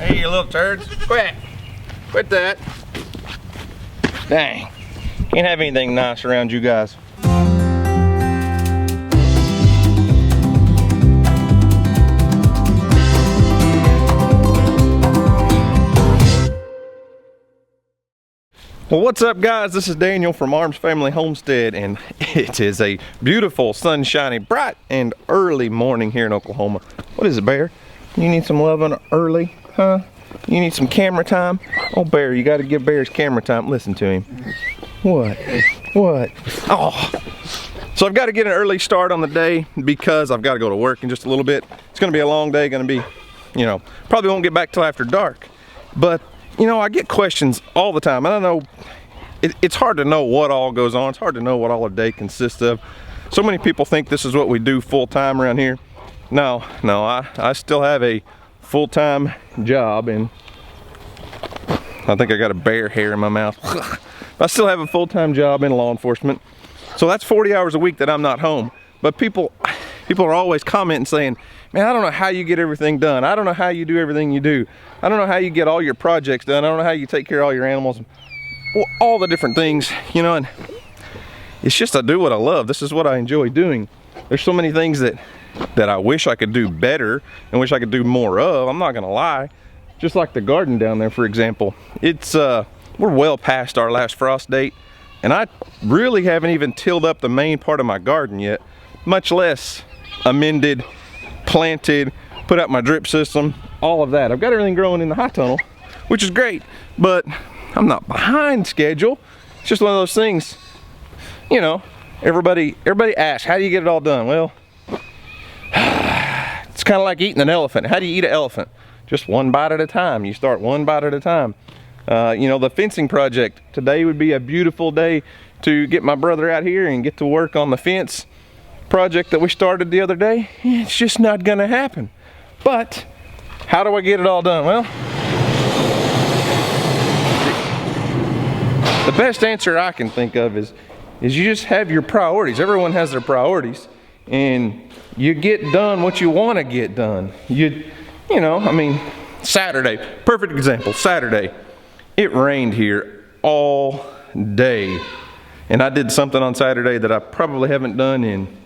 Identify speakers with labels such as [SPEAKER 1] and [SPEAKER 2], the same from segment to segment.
[SPEAKER 1] Hey, you little turds. Quit. Quit that. Dang. Can't have anything nice around you guys. Well, what's up guys? This is Daniel from Arms Family Homestead, and it is a beautiful, sunshiny, bright, and early morning here in Oklahoma. What is it, Bear? You need some loving early, huh? You need some camera time? Oh, Bear, you gotta give Bear's camera time. Listen to him. What? What? Oh. So I've got to get an early start on the day because I've got to go to work in just a little bit. It's gonna be a long day, gonna be, you know, probably won't get back till after dark. But you know, I get questions all the time. I don't know, it's hard to know what all goes on. It's hard to know what all a day consists of. So many people think this is what we do full time around here. No, I still have a full-time job, and I think I got a bear hair in my mouth. I still have a full-time job in law enforcement. So that's 40 hours a week that I'm not home. But people are always commenting saying, man, I don't know how you get everything done. I don't know how you do everything you do. I don't know how you get all your projects done. I don't know how you take care of all your animals. Well, all the different things, you know, and it's just I do what I love. This is what I enjoy doing. There's so many things that I wish I could do better and wish I could do more of. I'm not gonna lie. Just like the garden down there, for example. It's we're well past our last frost date, and I really haven't even tilled up the main part of my garden yet, much less amended, planted, put out my drip system, all of that. I've got everything growing in the high tunnel, which is great, but I'm not behind schedule. It's just one of those things, you know, everybody asks, how do you get it all done? Well, it's kind of like eating an elephant. How do you eat an elephant? Just one bite at a time. You start one bite at a time. You know, the fencing project, today would be a beautiful day to get my brother out here and get to work on the fence project that we started the other day. It's just not gonna happen. But how do I get it all done? Well, the best answer I can think of is you just have your priorities. Everyone has their priorities, and you get done what you want to get done. You know, I mean, Saturday, perfect example. Saturday, it rained here all day, and I did something on Saturday that I probably haven't done in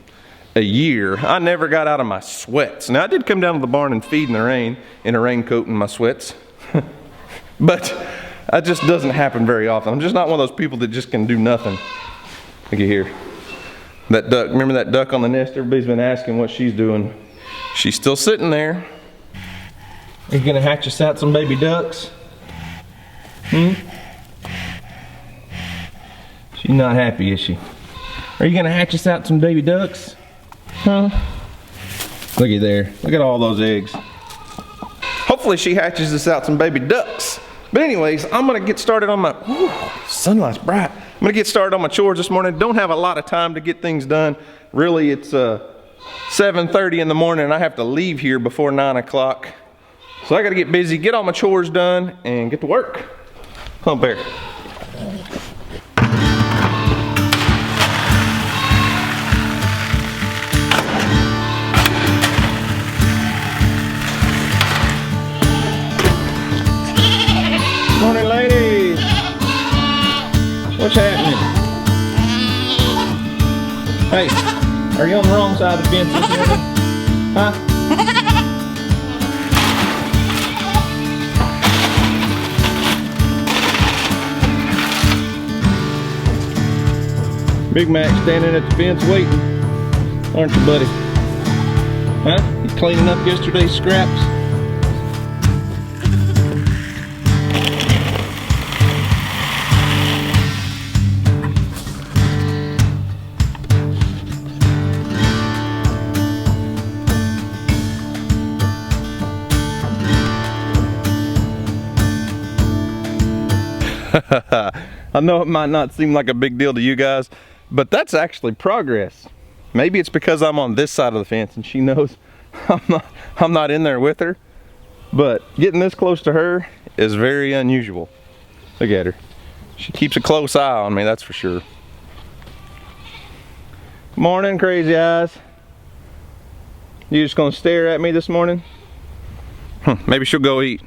[SPEAKER 1] a year. I never got out of my sweats. Now I did come down to the barn and feed in the rain in a raincoat and my sweats, but that just doesn't happen very often. I'm just not one of those people that just can do nothing. Look at here. That duck, remember that duck on the nest? Everybody's been asking what she's doing. She's still sitting there. Are you gonna hatch us out some baby ducks? She's not happy, is she? Are you gonna hatch us out some baby ducks? Huh? Look at there. Look at all those eggs. Hopefully she hatches us out some baby ducks. But anyways, I'm gonna get started on my, sunlight's bright. I'm gonna get started on my chores this morning. Don't have a lot of time to get things done. Really, it's 7:30 in the morning and I have to leave here before 9 o'clock. So I gotta get busy, get all my chores done, and get to work. Come on, Bear. Morning, ladies. What's happening? Hey, are you on the wrong side of the fence this morning? Huh? Big Mac standing at the fence waiting, aren't you, buddy? Huh? You cleaning up yesterday's scraps? I know it might not seem like a big deal to you guys, but that's actually progress. Maybe it's because I'm on this side of the fence and she knows I'm not in there with her, but getting this close to her is very unusual. Look at her. She keeps a close eye on me, that's for sure. Morning, crazy eyes. You just gonna stare at me this morning? Maybe she'll go eat.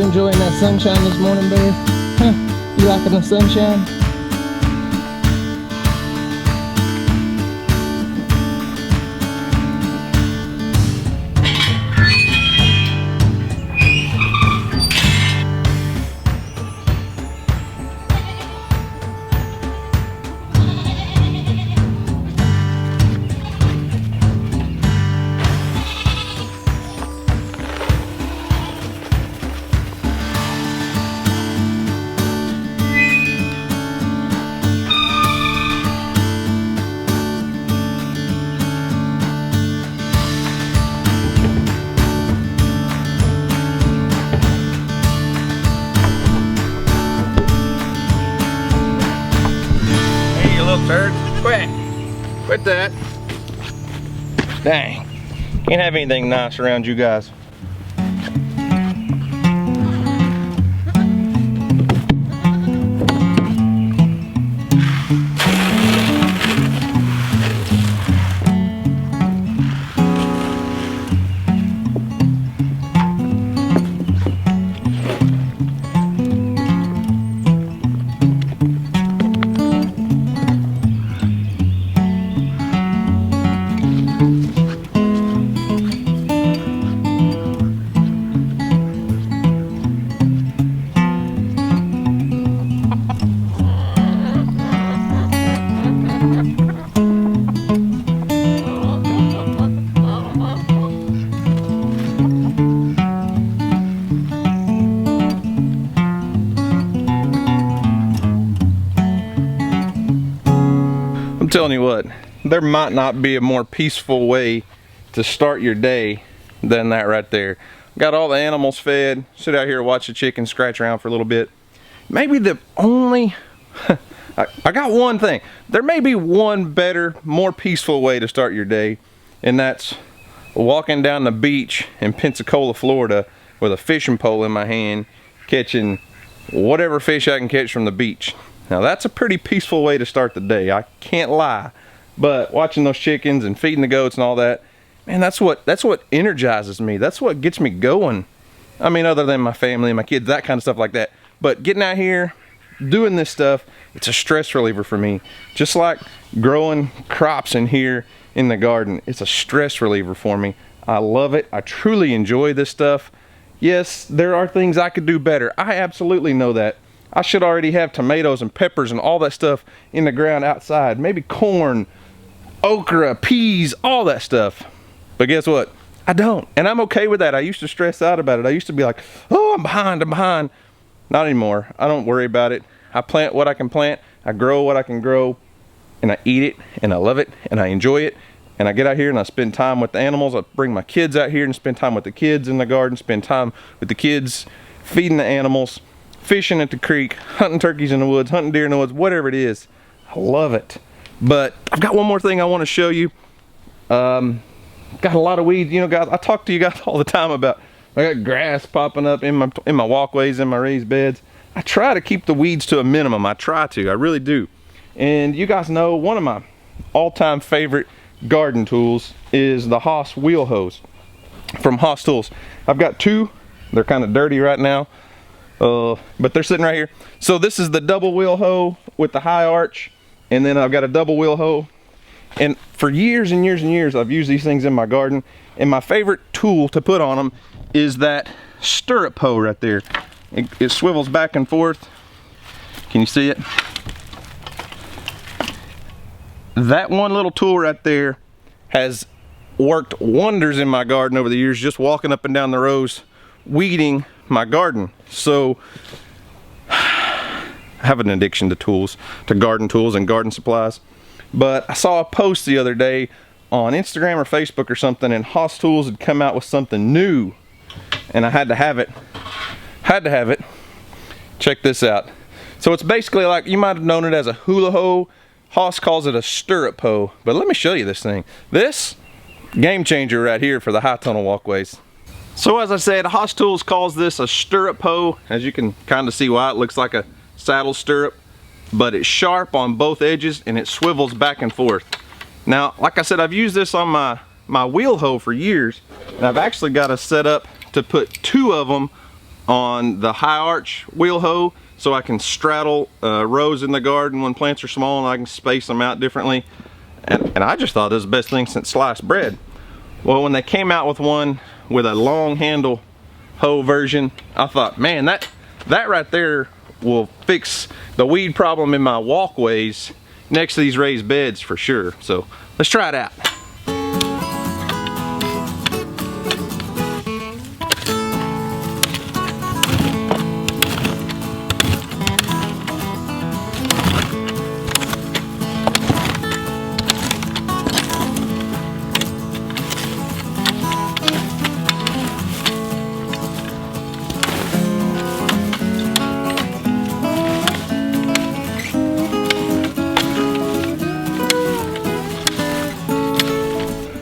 [SPEAKER 1] enjoying that sunshine this morning, babe? Huh? You liking the sunshine? Quit that. Dang. Can't have anything nice around you guys. I'm telling you what, there might not be a more peaceful way to start your day than that right there. Got all the animals fed, sit out here, watch the chickens scratch around for a little bit. Maybe the only, I got one thing. There may be one better, more peaceful way to start your day, and that's walking down the beach in Pensacola, Florida with a fishing pole in my hand, catching whatever fish I can catch from the beach. Now that's a pretty peaceful way to start the day, I can't lie. But watching those chickens and feeding the goats and all that, man, that's what energizes me. That's what gets me going. I mean, other than my family and my kids, that kind of stuff like that. But getting out here, doing this stuff, it's a stress reliever for me. Just like growing crops in here in the garden, it's a stress reliever for me. I love it. I truly enjoy this stuff. Yes, there are things I could do better. I absolutely know that. I should already have tomatoes and peppers and all that stuff in the ground outside. Maybe corn, okra, peas, all that stuff. But guess what? I don't. And I'm okay with that. I used to stress out about it. I used to be like, oh, I'm behind. Not anymore. I don't worry about it. I plant what I can plant. I grow what I can grow. And I eat it. And I love it. And I enjoy it. And I get out here and I spend time with the animals. I bring my kids out here and spend time with the kids in the garden. Spend time with the kids feeding the animals. Fishing at the creek, hunting turkeys in the woods, hunting deer in the woods, whatever it is. I love it. But I've got one more thing I want to show you. Got a lot of weeds, you know, guys. I talk to you guys all the time about, I got grass popping up in my walkways, in my raised beds. I try to keep the weeds to a minimum. I really do. And you guys know one of my all-time favorite garden tools is the Haas Wheel Hoes from Haas Tools. I've got two. They're kind of dirty right now. But they're sitting right here. So this is the double wheel hoe with the high arch, and then I've got a double wheel hoe. And for years and years and years, I've used these things in my garden. And my favorite tool to put on them is that stirrup hoe right there. It swivels back and forth. Can you see it? That one little tool right there has worked wonders in my garden over the years, just walking up and down the rows, weeding my garden. So I have an addiction to tools, to garden tools and garden supplies. But I saw a post the other day on Instagram or Facebook or something, and Haas Tools had come out with something new, and I had to have it. Check this out. So it's basically like, you might have known it as a Hula Hoe. Haas calls it a stirrup hoe. But let me show you this thing. This game changer right here for the high tunnel walkways. So as I said, Haas Tools calls this a stirrup hoe. As you can kind of see why it looks like a saddle stirrup, but it's sharp on both edges and it swivels back and forth. Now, like I said, I've used this on my wheel hoe for years, and I've actually got a setup to put two of them on the high arch wheel hoe so I can straddle rows in the garden when plants are small and I can space them out differently. And I just thought this was the best thing since sliced bread. Well, when they came out with one with a long handle hoe version, I thought, man, that right there will fix the weed problem in my walkways next to these raised beds for sure. So let's try it out.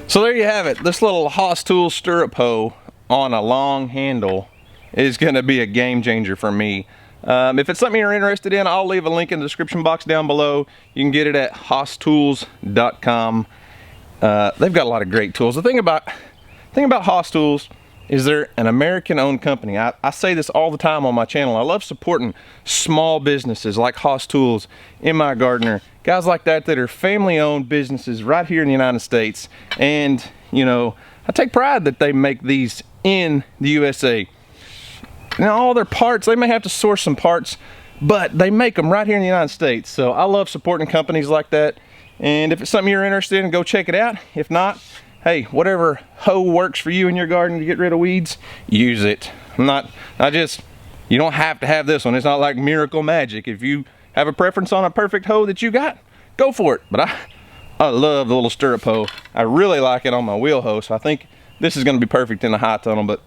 [SPEAKER 1] So there you have it. This little Haas Tools stirrup hoe on a long handle is going to be a game changer for me. If it's something you're interested in, I'll leave a link in the description box down below. You can get it at haastools.com. They've got a lot of great tools. The thing about Haas Tools is they're an American-owned company. I say this all the time on my channel. I love supporting small businesses like Haas Tools, M.I. Gardner, guys like that are family-owned businesses right here in the United States. And, you know, I take pride that they make these in the USA. Now, all their parts, they may have to source some parts, but they make them right here in the United States. So I love supporting companies like that. And if it's something you're interested in, go check it out. If not, hey, whatever hoe works for you in your garden to get rid of weeds, use it. You don't have to have this one. It's not like miracle magic. If you have a preference on a perfect hoe that you got, go for it. But I love the little stirrup hoe. I really like it on my wheel hoe, so I think this is going to be perfect in the high tunnel. But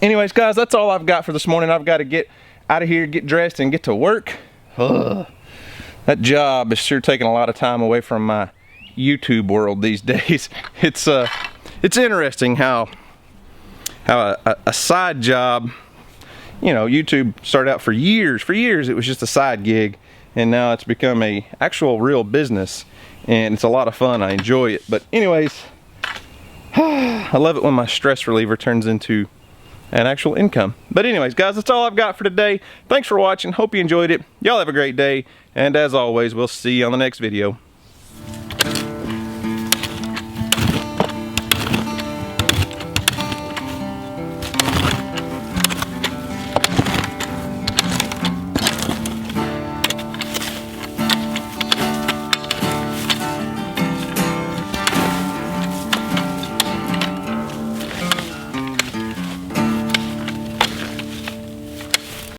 [SPEAKER 1] anyways, guys, that's all I've got for this morning. I've got to get out of here, get dressed, and get to work. That job is sure taking a lot of time away from my YouTube world these days. It's interesting how a side job, you know, YouTube started out for years it was just a side gig, and now it's become a actual real business, and it's a lot of fun. I enjoy it. But anyways, I love it when my stress reliever turns into an actual income. But anyways, guys, that's all I've got for today. Thanks for watching. Hope you enjoyed it. Y'all have a great day, and as always, we'll see you on the next video.